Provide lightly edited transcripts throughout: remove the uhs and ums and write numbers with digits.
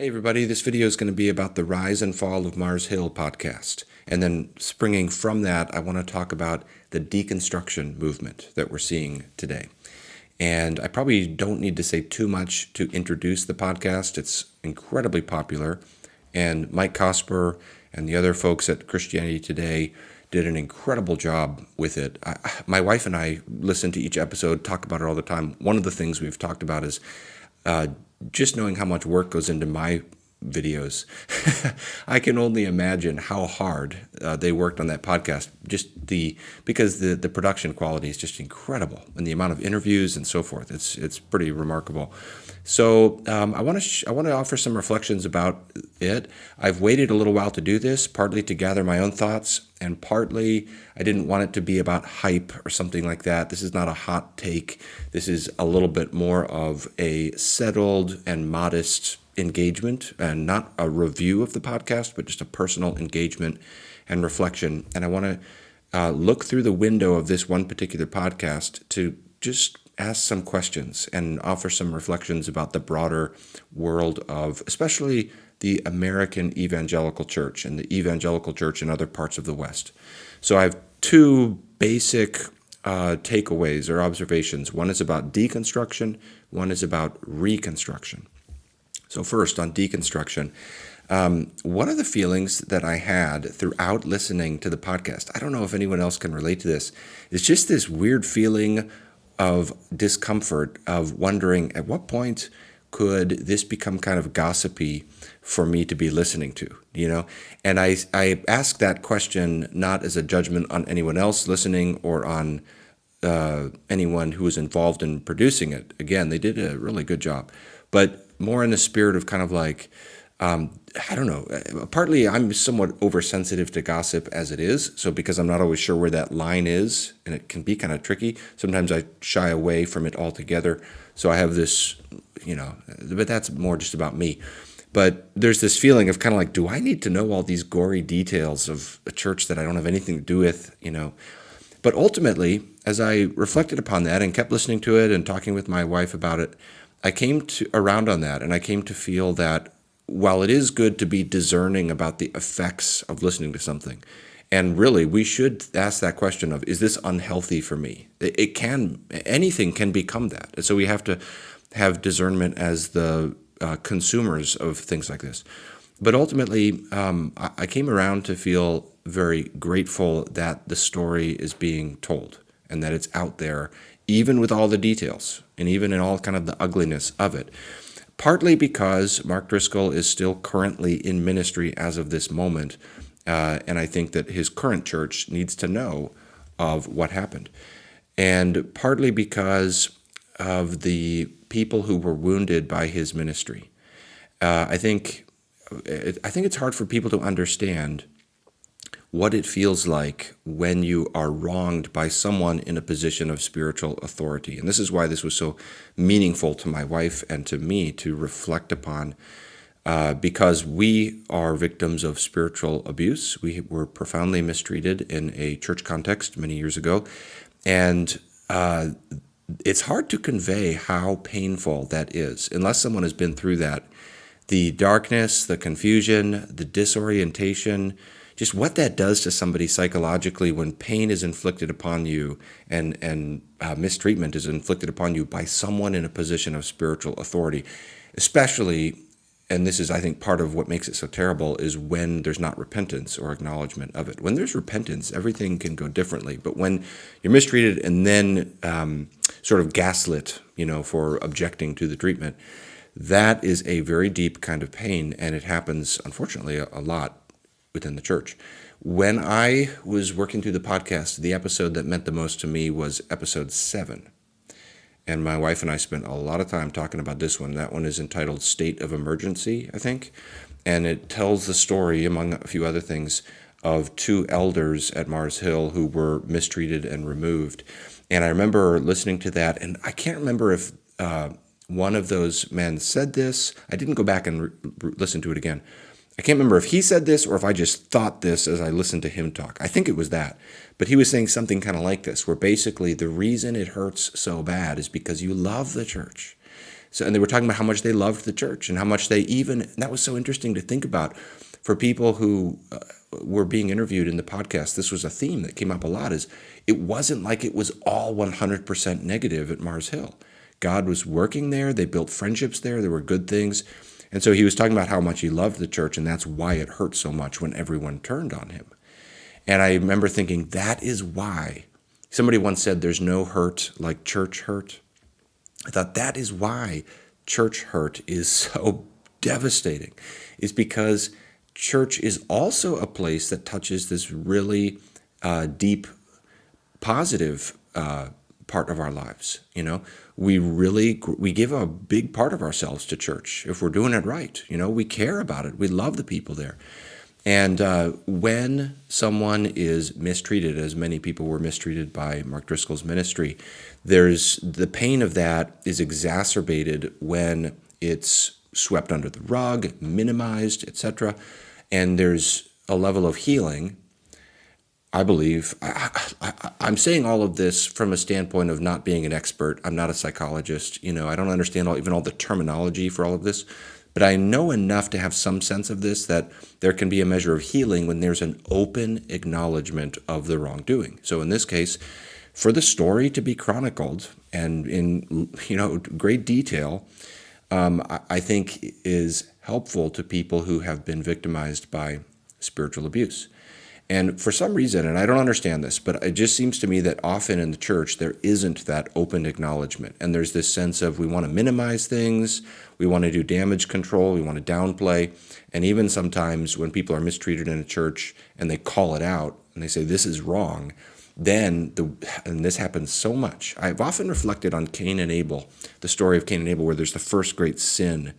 Hey everybody, this video is going to be about the Rise and Fall of Mars Hill podcast. And then springing from that, I want to talk about the deconstruction movement that we're seeing today. And I probably don't need to say too much to introduce the podcast. It's incredibly popular. And Mike Cosper and the other folks at Christianity Today did an incredible job with it. My wife and I listen to each episode, talk about it all the time. One of the things we've talked about is just knowing how much work goes into my videos. I can only imagine how hard they worked on that podcast. Because the production quality is just incredible, and the amount of interviews and so forth. It's pretty remarkable. So I want to offer some reflections about it. I've waited a little while to do this, partly to gather my own thoughts, and partly I didn't want it to be about hype or something like that. This is not a hot take. This is a little bit more of a settled and modest engagement, and not a review of the podcast, but just a personal engagement and reflection. And I want to look through the window of this one particular podcast to just ask some questions and offer some reflections about the broader world of especially the American evangelical church and the evangelical church in other parts of the West. So I have two basic takeaways or observations. One is about deconstruction, one is about reconstruction. So first, on deconstruction, one of the feelings that I had throughout listening to the podcast, I don't know if anyone else can relate to this, is just this weird feeling of discomfort, of wondering at what point could this become kind of gossipy for me to be listening to, And I ask that question not as a judgment on anyone else listening or on anyone who was involved in producing it. Again, they did a really good job, but more in the spirit of kind of like, I don't know, partly I'm somewhat oversensitive to gossip as it is. So because I'm not always sure where that line is, and it can be kind of tricky, sometimes I shy away from it altogether. So I have this, but that's more just about me. But there's this feeling of kind of like, do I need to know all these gory details of a church that I don't have anything to do with, But ultimately, as I reflected upon that and kept listening to it and talking with my wife about it, I came around on that, and I came to feel that while it is good to be discerning about the effects of listening to something, and really we should ask that question of, is this unhealthy for me? Anything can become that. And so we have to have discernment as the consumers of things like this. But ultimately, I came around to feel very grateful that the story is being told and that it's out there, even with all the details and even in all kind of the ugliness of it. Partly because Mark Driscoll is still currently in ministry as of this moment, and I think that his current church needs to know of what happened. And partly because of the people who were wounded by his ministry. I think it's hard for people to understand what it feels like when you are wronged by someone in a position of spiritual authority. And this is why this was so meaningful to my wife and to me to reflect upon, because we are victims of spiritual abuse. We were profoundly mistreated in a church context many years ago. And it's hard to convey how painful that is unless someone has been through that. The darkness, the confusion, the disorientation, just what that does to somebody psychologically when pain is inflicted upon you and mistreatment is inflicted upon you by someone in a position of spiritual authority, especially, and this is, I think, part of what makes it so terrible, is when there's not repentance or acknowledgement of it. When there's repentance, everything can go differently. But when you're mistreated and then sort of gaslit, for objecting to the treatment, that is a very deep kind of pain, and it happens, unfortunately, a lot within the church. When I was working through the podcast, the episode that meant the most to me was episode 7. And my wife and I spent a lot of time talking about this one. That one is entitled State of Emergency, I think. And it tells the story, among a few other things, of 2 elders at Mars Hill who were mistreated and removed. And I remember listening to that, and I can't remember if one of those men said this. I didn't go back and listen to it again. I can't remember if he said this or if I just thought this as I listened to him talk. I think it was that. But he was saying something kind of like this, where basically the reason it hurts so bad is because you love the church. So, and they were talking about how much they loved the church and how much they even, and that was so interesting to think about for people who were being interviewed in the podcast. This was a theme that came up a lot, is it wasn't like it was all 100% negative at Mars Hill. God was working there. They built friendships there. There were good things. And so he was talking about how much he loved the church, and that's why it hurt so much when everyone turned on him. And I remember thinking, that is why. Somebody once said there's no hurt like church hurt. I thought that is why church hurt is so devastating, is because church is also a place that touches this really deep, positive part of our lives. We give a big part of ourselves to church if we're doing it right. We care about it. We love the people there. And when someone is mistreated, as many people were mistreated by Mark Driscoll's ministry, there's the pain of that is exacerbated when it's swept under the rug, minimized, etc. And there's a level of healing, I believe. I'm saying all of this from a standpoint of not being an expert. I'm not a psychologist. I don't understand even all the terminology for all of this. But I know enough to have some sense of this, that there can be a measure of healing when there's an open acknowledgement of the wrongdoing. So in this case, for the story to be chronicled and in great detail, I think is helpful to people who have been victimized by spiritual abuse. And for some reason, and I don't understand this, but it just seems to me that often in the church, there isn't that open acknowledgement. And there's this sense of we want to minimize things, we want to do damage control, we want to downplay. And even sometimes when people are mistreated in a church and they call it out and they say, this is wrong, and this happens so much. I've often reflected on Cain and Abel, the story of Cain and Abel, where there's the first great sin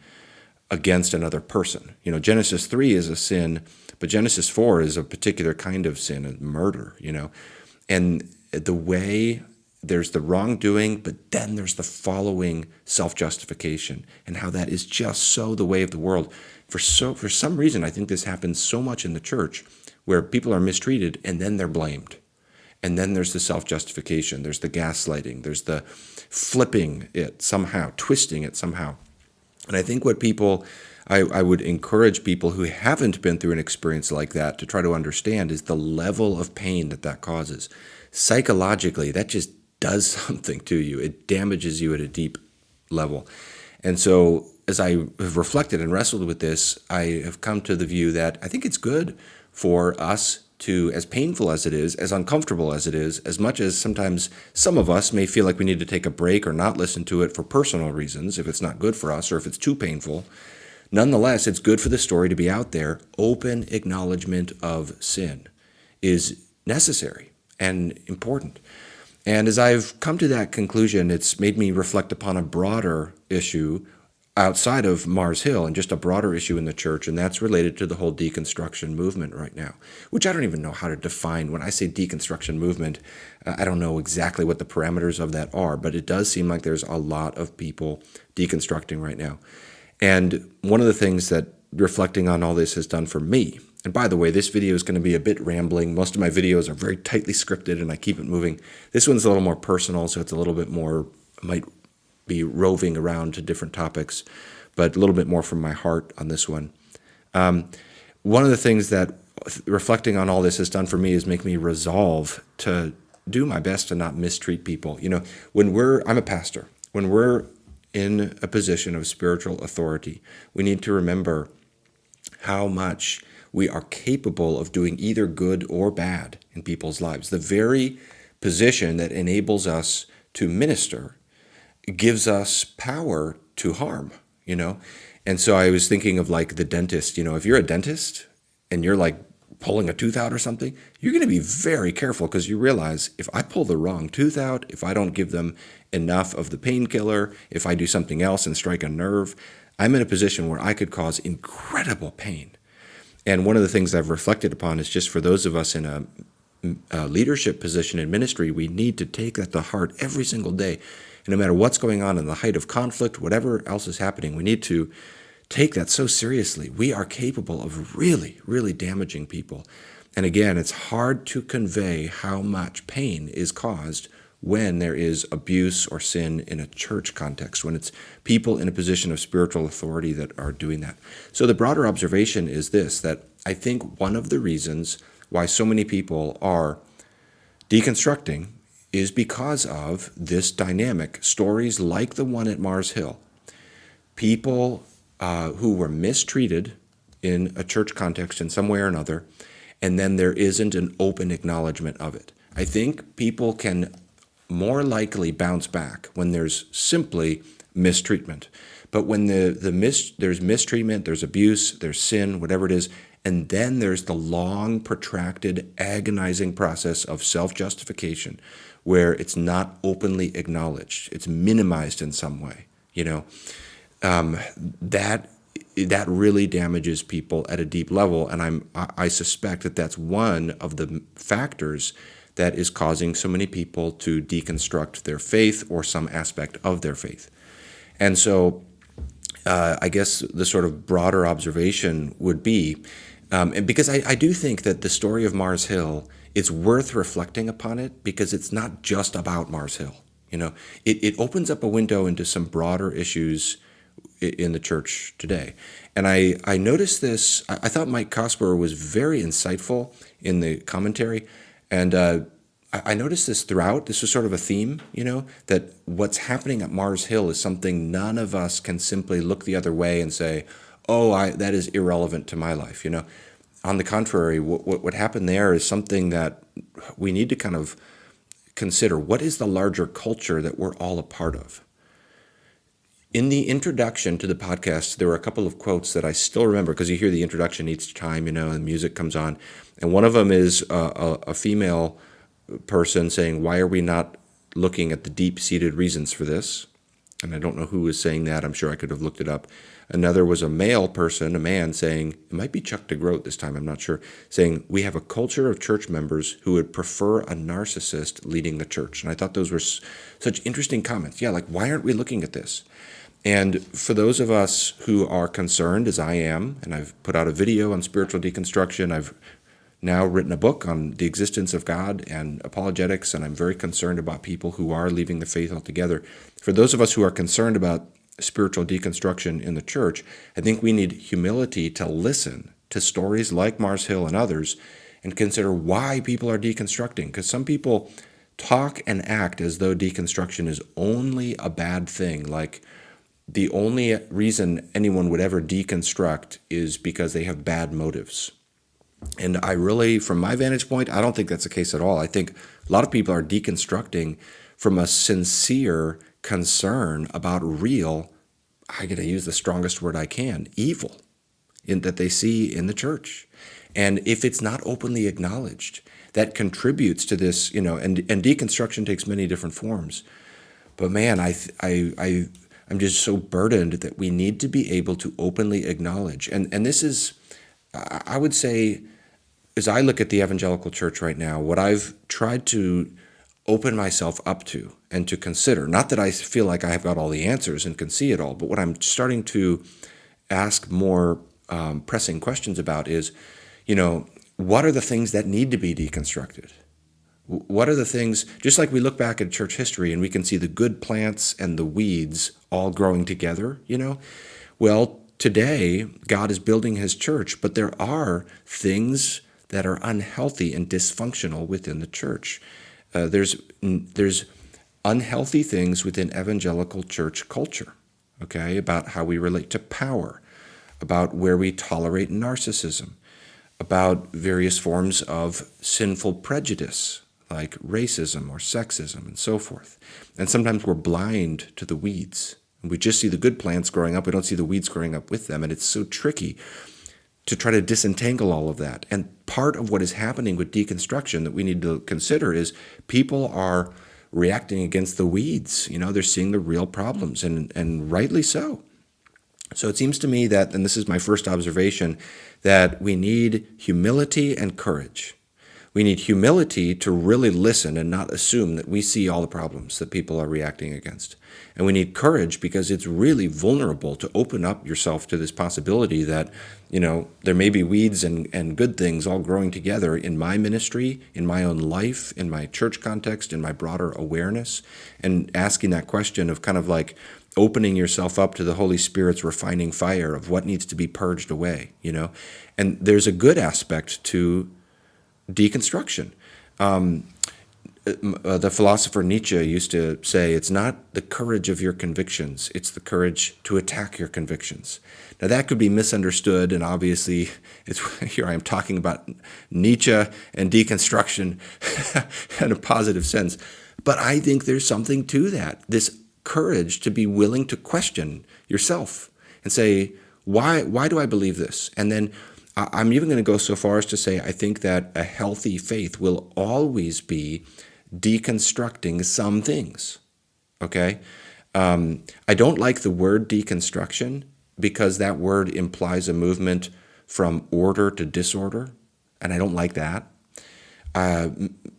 against another person. Genesis 3 is a sin, but Genesis 4 is a particular kind of sin, a murder, And the way there's the wrongdoing, but then there's the following self-justification, and how that is just so the way of the world. For some reason, I think this happens so much in the church, where people are mistreated and then they're blamed. And then there's the self-justification, there's the gaslighting, there's the flipping it somehow, twisting it somehow. And I think what I would encourage people who haven't been through an experience like that to try to understand is the level of pain that causes. Psychologically, that just does something to you. It damages you at a deep level. And so as I have reflected and wrestled with this, I have come to the view that I think it's good for us to, as painful as it is, as uncomfortable as it is, as much as sometimes some of us may feel like we need to take a break or not listen to it for personal reasons, if it's not good for us or if it's too painful. Nonetheless, it's good for the story to be out there. Open acknowledgement of sin is necessary and important. And as I've come to that conclusion, it's made me reflect upon a broader issue outside of Mars Hill, and just a broader issue in the church, and that's related to the whole deconstruction movement right now, which I don't even know how to define. When I say deconstruction movement, I don't know exactly what the parameters of that are, but it does seem like there's a lot of people deconstructing right now. And one of the things that reflecting on all this has done for me, and by the way, this video is going to be a bit rambling. Most of my videos are very tightly scripted and I keep it moving. This one's a little more personal, so it's a little bit more, might be roving around to different topics, but a little bit more from my heart on this one. One of the things that reflecting on all this has done for me is make me resolve to do my best to not mistreat people. I'm a pastor. When we're in a position of spiritual authority, we need to remember how much we are capable of doing either good or bad in people's lives. The very position that enables us to minister gives us power to harm, And so I was thinking of like the dentist, if you're a dentist and you're like pulling a tooth out or something, you're going to be very careful because you realize if I pull the wrong tooth out, if I don't give them enough of the painkiller, if I do something else and strike a nerve, I'm in a position where I could cause incredible pain. And one of the things I've reflected upon is just for those of us in a leadership position in ministry, we need to take that to heart every single day. And no matter what's going on in the height of conflict, whatever else is happening, we need to take that so seriously. We are capable of really, really damaging people. And again, it's hard to convey how much pain is caused when there is abuse or sin in a church context, when it's people in a position of spiritual authority that are doing that. So the broader observation is this, that I think one of the reasons why so many people are deconstructing is because of this dynamic. Stories like the one at Mars Hill, people who were mistreated in a church context in some way or another, and then there isn't an open acknowledgement of it. I think people can more likely bounce back when there's simply mistreatment. But when there's mistreatment, there's abuse, there's sin, whatever it is, and then there's the long, protracted, agonizing process of self-justification where it's not openly acknowledged. It's minimized in some way, that really damages people at a deep level. And I suspect that that's one of the factors that is causing so many people to deconstruct their faith or some aspect of their faith. And so I guess the sort of broader observation would be, and because I do think that the story of Mars Hill, it's worth reflecting upon it because it's not just about Mars Hill. It opens up a window into some broader issues in the church today. And I noticed this, I thought Mike Cosper was very insightful in the commentary. And I noticed this throughout. This was sort of a theme, that what's happening at Mars Hill is something none of us can simply look the other way and say, oh, that is irrelevant to my life. On the contrary, what happened there is something that we need to kind of consider. What is the larger culture that we're all a part of? In the introduction to the podcast, there were a couple of quotes that I still remember because you hear the introduction each time, and music comes on. And one of them is a female person saying, why are we not looking at the deep-seated reasons for this? And I don't know who was saying that. I'm sure I could have looked it up. Another was a male person, a man, saying, it might be Chuck DeGroat this time, I'm not sure, saying, we have a culture of church members who would prefer a narcissist leading the church. And I thought those were such interesting comments. Yeah, why aren't we looking at this? And for those of us who are concerned, as I am, and I've put out a video on spiritual deconstruction, I've now written a book on the existence of God and apologetics, and I'm very concerned about people who are leaving the faith altogether. For those of us who are concerned about spiritual deconstruction in the church, I think we need humility to listen to stories like Mars Hill and others and consider why people are deconstructing. Because some people talk and act as though deconstruction is only a bad thing, like the only reason anyone would ever deconstruct is because they have bad motives. And I really, from my vantage point, I don't think that's the case at all. I think a lot of people are deconstructing from a sincere concern about real, I got to use the strongest word I can, evil that they see in the church. And if it's not openly acknowledged, that contributes to this, and deconstruction takes many different forms. But man, I'm just so burdened that we need to be able to openly acknowledge. And this is, I would say, as I look at the evangelical church right now, what I've tried to open myself up to and to consider, not that I feel like I have got all the answers and can see it all, but what I'm starting to ask more pressing questions about is, what are the things that need to be deconstructed? What are the things, just like we look back at church history and we can see the good plants and the weeds all growing together, Well, today, God is building his church, but there are things that are unhealthy and dysfunctional within the church. There's unhealthy things within evangelical church culture, okay, about how we relate to power, about where we tolerate narcissism, about various forms of sinful prejudice, like racism or sexism and so forth. And sometimes we're blind to the weeds. We just see the good plants growing up. We don't see the weeds growing up with them. And it's so tricky to try to disentangle all of that. And part of what is happening with deconstruction that we need to consider is people are reacting against the weeds. They're seeing the real problems, and rightly so. So it seems to me that, and this is my first observation, that we need humility and courage. We need humility to really listen and not assume that we see all the problems that people are reacting against. And we need courage because it's really vulnerable to open up yourself to this possibility that, there may be weeds and good things all growing together in my ministry, in my own life, in my church context, in my broader awareness, and asking that question of kind of like opening yourself up to the Holy Spirit's refining fire of what needs to be purged away, And there's a good aspect to deconstruction. The philosopher Nietzsche used to say, it's not the courage of your convictions, it's the courage to attack your convictions. Now that could be misunderstood, and obviously here I am talking about Nietzsche and deconstruction in a positive sense. But I think there's something to that, this courage to be willing to question yourself and say, why do I believe this? And then I'm even going to go so far as to say I think that a healthy faith will always be deconstructing some things, okay? I don't like the word deconstruction because that word implies a movement from order to disorder, and I don't like that.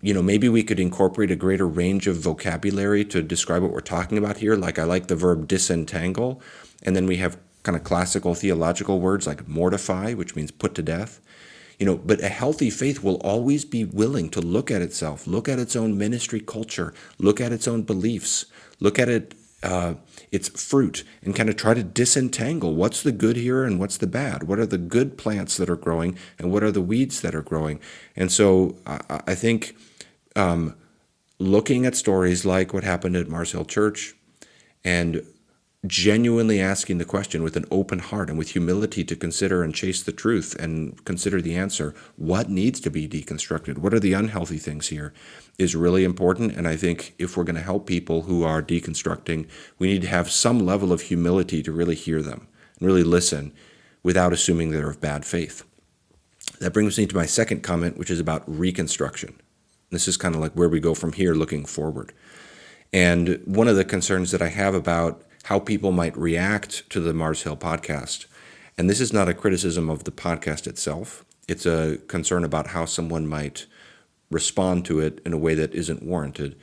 Maybe we could incorporate a greater range of vocabulary to describe what we're talking about here. Like I like the verb disentangle, and then we have kind of classical theological words like mortify, which means put to death. But a healthy faith will always be willing to look at itself, look at its own ministry culture, look at its own beliefs, look at its fruit, and kind of try to disentangle what's the good here and what's the bad. What are the good plants that are growing and what are the weeds that are growing? And so I think looking at stories like what happened at Mars Hill Church and genuinely asking the question with an open heart and with humility to consider and chase the truth and consider the answer, what needs to be deconstructed? What are the unhealthy things here is really important. And I think if we're going to help people who are deconstructing, we need to have some level of humility to really hear them and really listen without assuming they're of bad faith. That brings me to my second comment, which is about reconstruction. This is kind of like where we go from here looking forward. And one of the concerns that I have about how people might react to the Mars Hill podcast. And this is not a criticism of the podcast itself. It's a concern about how someone might respond to it in a way that isn't warranted.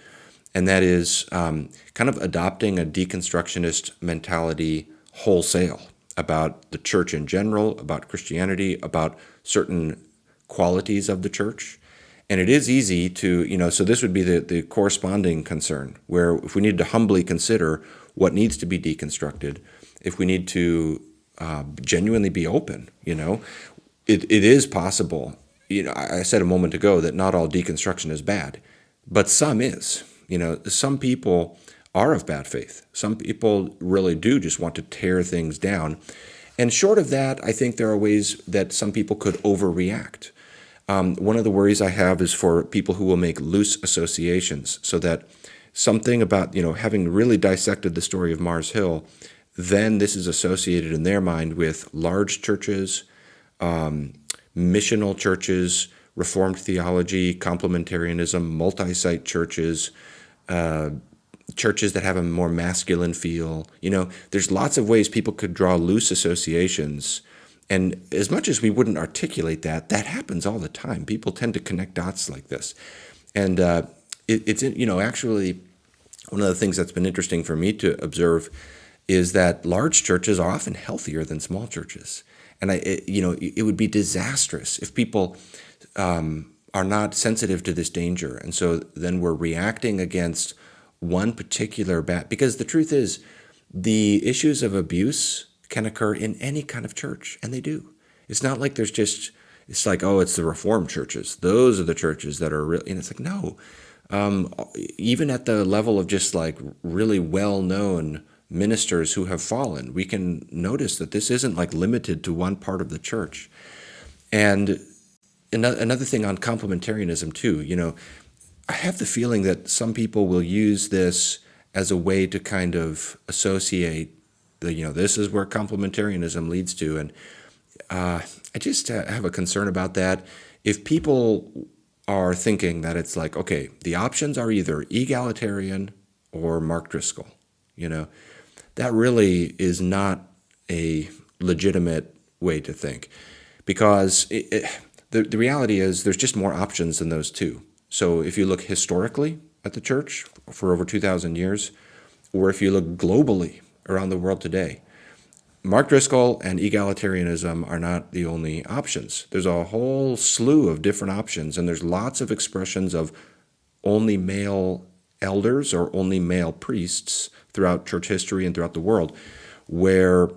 And that is kind of adopting a deconstructionist mentality wholesale about the church in general, about Christianity, about certain qualities of the church. And it is easy to, so this would be the corresponding concern, where if we need to humbly consider what needs to be deconstructed, if we need to genuinely be open, it is possible. I said a moment ago that not all deconstruction is bad, but some is. Some people are of bad faith. Some people really do just want to tear things down. And short of that, I think there are ways that some people could overreact. One of the worries I have is for people who will make loose associations, so that something about, having really dissected the story of Mars Hill, then this is associated in their mind with large churches, missional churches, Reformed theology, complementarianism, multi-site churches, churches that have a more masculine feel. There's lots of ways people could draw loose associations. And as much as we wouldn't articulate that happens all the time. People tend to connect dots like this. And it's actually one of the things that's been interesting for me to observe is that large churches are often healthier than small churches. And it would be disastrous if people are not sensitive to this danger. And so then we're reacting against one particular because the truth is the issues of abuse can occur in any kind of church, and they do. It's not like it's like, oh, it's the Reformed churches. Those are the churches that are real. And it's like, no. Even at the level of just like really well-known ministers who have fallen, we can notice that this isn't like limited to one part of the church. And another thing on complementarianism too, I have the feeling that some people will use this as a way to kind of associate this is where complementarianism leads to. And I just have a concern about that. If people are thinking that it's like, okay, the options are either egalitarian or Mark Driscoll, that really is not a legitimate way to think. Because The reality is there's just more options than those two. So if you look historically at the church for over 2,000 years, or if you look globally around the world today, Mark Driscoll and egalitarianism are not the only options. There's a whole slew of different options, and there's lots of expressions of only male elders or only male priests throughout church history and throughout the world, where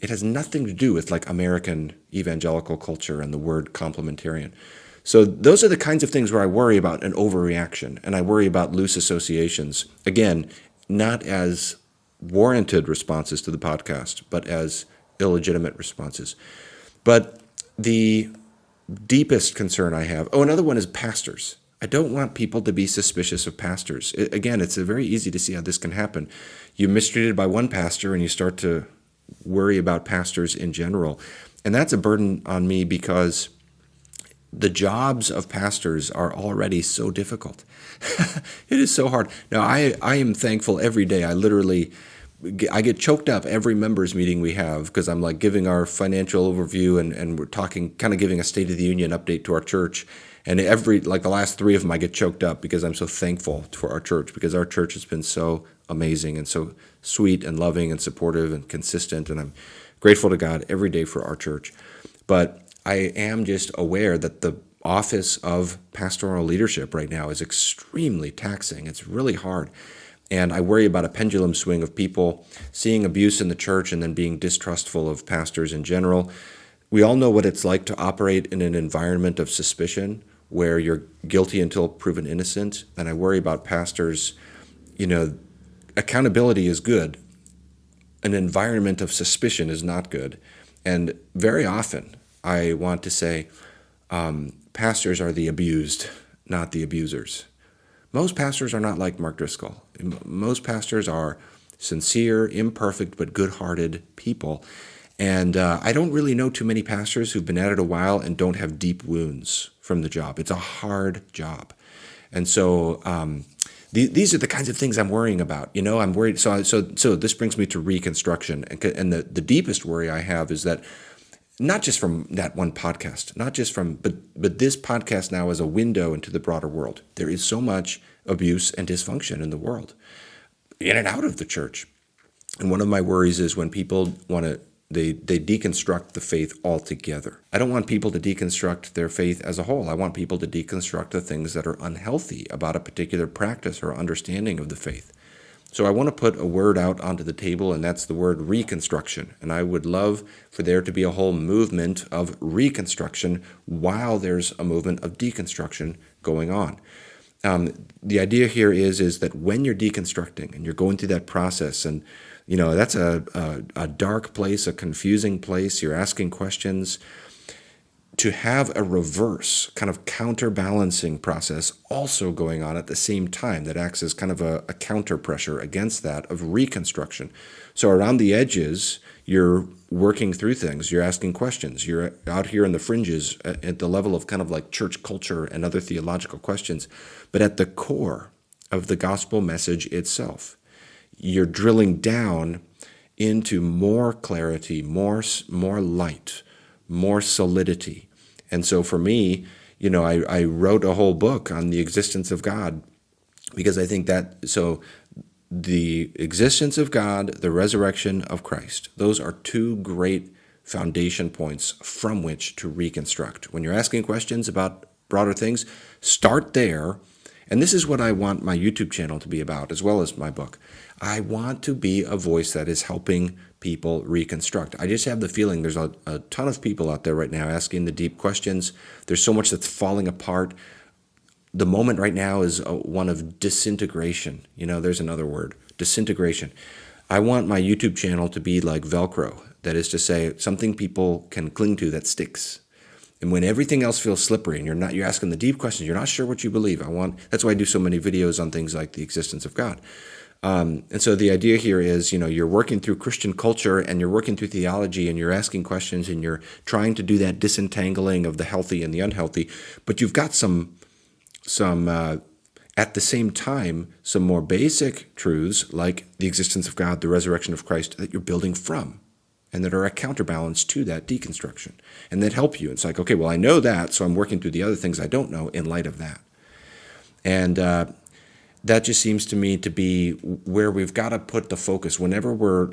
it has nothing to do with like American evangelical culture and the word complementarian. So those are the kinds of things where I worry about an overreaction, and I worry about loose associations. Again, not as warranted responses to the podcast, but as illegitimate responses. But the deepest concern I have, another one is pastors. I don't want people to be suspicious of pastors. Again, it's very easy to see how this can happen. You're mistreated by one pastor and you start to worry about pastors in general. And that's a burden on me because the jobs of pastors are already so difficult. It is so hard. Now, I am thankful every day. I get choked up every members meeting we have because I'm like giving our financial overview and we're talking, kind of giving a State of the Union update to our church. And the last three of them, I get choked up because I'm so thankful for our church, because our church has been so amazing and so sweet and loving and supportive and consistent. And I'm grateful to God every day for our church. But I am just aware that the office of pastoral leadership right now is extremely taxing. It's really hard. And I worry about a pendulum swing of people seeing abuse in the church and then being distrustful of pastors in general. We all know what it's like to operate in an environment of suspicion where you're guilty until proven innocent. And I worry about pastors. Accountability is good. An environment of suspicion is not good. And very often I want to say pastors are the abused, not the abusers. Most pastors are not like Mark Driscoll. Most pastors are sincere, imperfect, but good-hearted people. And I don't really know too many pastors who've been at it a while and don't have deep wounds from the job. It's a hard job. And so these are the kinds of things I'm worrying about. I'm worried. So this brings me to Reconstruction. And the deepest worry I have is that not just from that one podcast, but this podcast now is a window into the broader world. There is so much abuse and dysfunction in the world, in and out of the church. And one of my worries is when people they deconstruct the faith altogether. I don't want people to deconstruct their faith as a whole. I want people to deconstruct the things that are unhealthy about a particular practice or understanding of the faith. So I want to put a word out onto the table, and that's the word reconstruction. And I would love for there to be a whole movement of reconstruction while there's a movement of deconstruction going on. The idea here is that when you're deconstructing and you're going through that process, and that's a dark place, a confusing place, you're asking questions, to have a reverse kind of counterbalancing process also going on at the same time that acts as kind of a counter pressure against that of reconstruction. So around the edges, you're working through things, you're asking questions, you're out here in the fringes at the level of kind of like church culture and other theological questions. But at the core of the gospel message itself, you're drilling down into more clarity, more light, more solidity. And so for me, I wrote a whole book on the existence of God because I think the existence of God, the resurrection of Christ, those are two great foundation points from which to reconstruct. When you're asking questions about broader things, start there. And this is what I want my YouTube channel to be about, as well as my book. I want to be a voice that is helping people reconstruct. I just have the feeling there's a ton of people out there right now asking the deep questions. There's so much that's falling apart. The moment right now is one of disintegration. There's another word, disintegration. I want my YouTube channel to be like Velcro. That is to say, something people can cling to that sticks. And when everything else feels slippery and you're asking the deep questions, you're not sure what you believe. That's why I do so many videos on things like the existence of God. And so the idea here is, you're working through Christian culture and you're working through theology and you're asking questions and you're trying to do that disentangling of the healthy and the unhealthy, but you've got some at the same time, some more basic truths like the existence of God, the resurrection of Christ that you're building from. and that are a counterbalance to that deconstruction and that help you. It's like, okay, well, I know that, so I'm working through the other things I don't know in light of that. And that just seems to me to be where we've got to put the focus whenever we're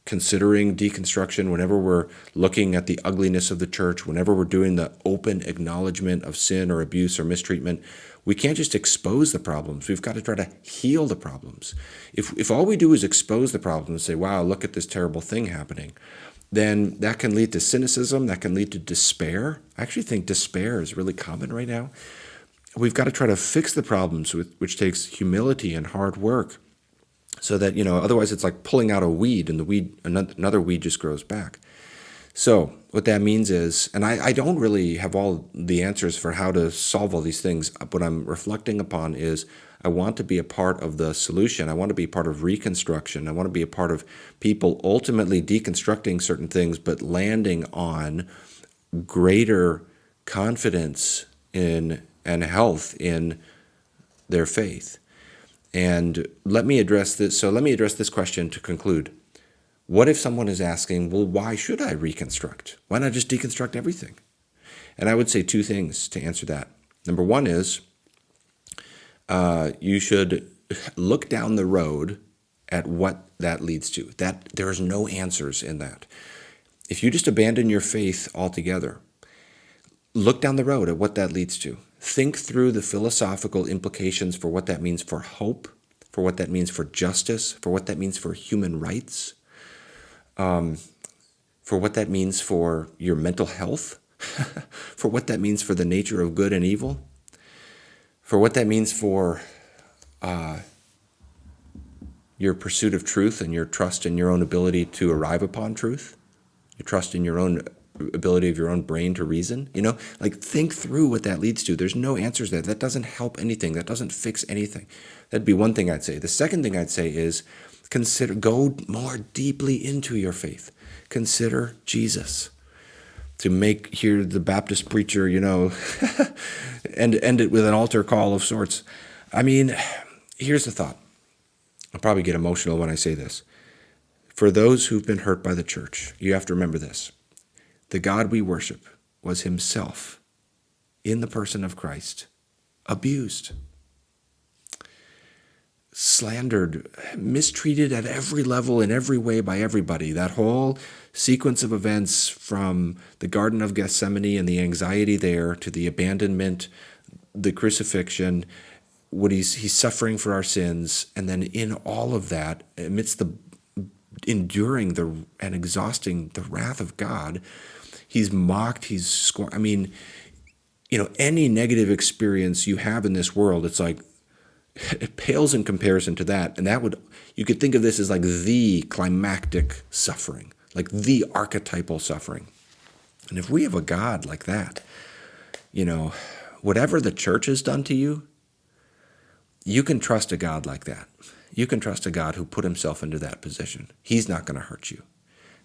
considering deconstruction, whenever we're looking at the ugliness of the church, whenever we're doing the open acknowledgement of sin or abuse or mistreatment. We can't just expose the problems. We've got to try to heal the problems. If all we do is expose the problems and say, wow, look at this terrible thing happening, then that can lead to cynicism, that can lead to despair. I actually think despair is really common right now. We've got to try to fix the problems, which takes humility and hard work, so that, otherwise it's like pulling out a weed and another weed just grows back. So what that means is, and I don't really have all the answers for how to solve all these things. What I'm reflecting upon is I want to be a part of the solution. I want to be part of Reconstruction. I want to be a part of people ultimately deconstructing certain things, but landing on greater confidence in and health in their faith. And let me address this. So let me address this question to conclude. What if someone is asking, well, why should I reconstruct? Why not just deconstruct everything? And I would say two things to answer that. Number one is you should look down the road at what that leads to. That there's no answers in that. If you just abandon your faith altogether, look down the road at what that leads to. Think through the philosophical implications for what that means for hope, for what that means for justice, for what that means for human rights, for what that means for your mental health, for what that means for the nature of good and evil, for what that means for your pursuit of truth and your trust in your own ability to arrive upon truth, your trust in your own ability of your own brain to reason. Think through what that leads to. There's no answers there. That doesn't help anything. That doesn't fix anything. That'd be one thing I'd say. The second thing I'd say is go more deeply into your faith. Consider Jesus. To hear the Baptist preacher, and end it with an altar call of sorts. I mean, here's the thought. I'll probably get emotional when I say this. For those who've been hurt by the church, you have to remember this. The God we worship was himself, in the person of Christ, abused, slandered, mistreated at every level, in every way by everybody. That whole sequence of events from the Garden of Gethsemane and the anxiety there to the abandonment, the crucifixion, what he's suffering for our sins, and then in all of that, amidst the enduring and exhausting the wrath of God, he's mocked, he's scorned. I mean, any negative experience you have in this world, it's like, it pales in comparison to that. And you could think of this as like the climactic suffering, like the archetypal suffering. And if we have a God like that, whatever the church has done to you, you can trust a God like that. You can trust a God who put himself into that position. He's not going to hurt you.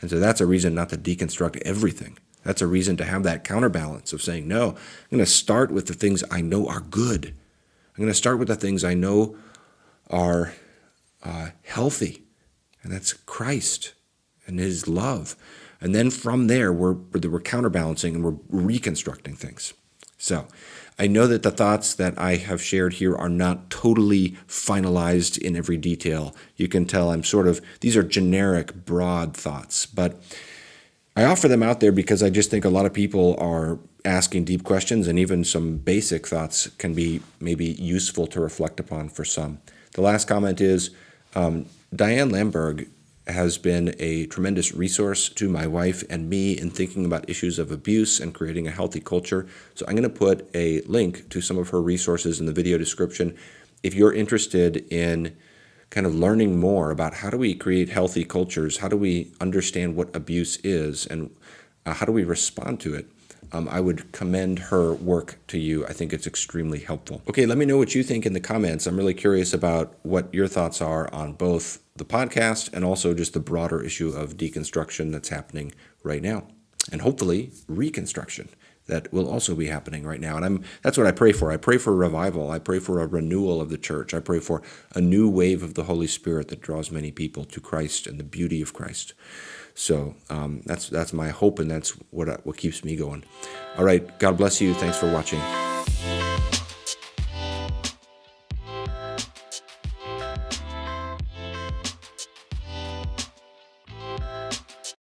And so that's a reason not to deconstruct everything. That's a reason to have that counterbalance of saying, no, I'm going to start with the things I know are good. I'm going to start with the things I know are healthy, and that's Christ and his love. And then from there, we're counterbalancing and we're reconstructing things. So I know that the thoughts that I have shared here are not totally finalized in every detail. You can tell these are generic, broad thoughts, but I offer them out there because I just think a lot of people are asking deep questions, and even some basic thoughts can be maybe useful to reflect upon for some. The last comment is Diane Lamberg has been a tremendous resource to my wife and me in thinking about issues of abuse and creating a healthy culture. So I'm going to put a link to some of her resources in the video description. If you're interested in kind of learning more about how do we create healthy cultures, how do we understand what abuse is, and how do we respond to it, I would commend her work to you. I think it's extremely helpful. Okay, let me know what you think in the comments. I'm really curious about what your thoughts are on both the podcast and also just the broader issue of deconstruction that's happening right now, and hopefully Reconstruction. that will also be happening right now. And that's what I pray for. I pray for revival. I pray for a renewal of the church. I pray for a new wave of the Holy Spirit that draws many people to Christ and the beauty of Christ. So that's my hope, and that's what keeps me going. All right, God bless you. Thanks for watching.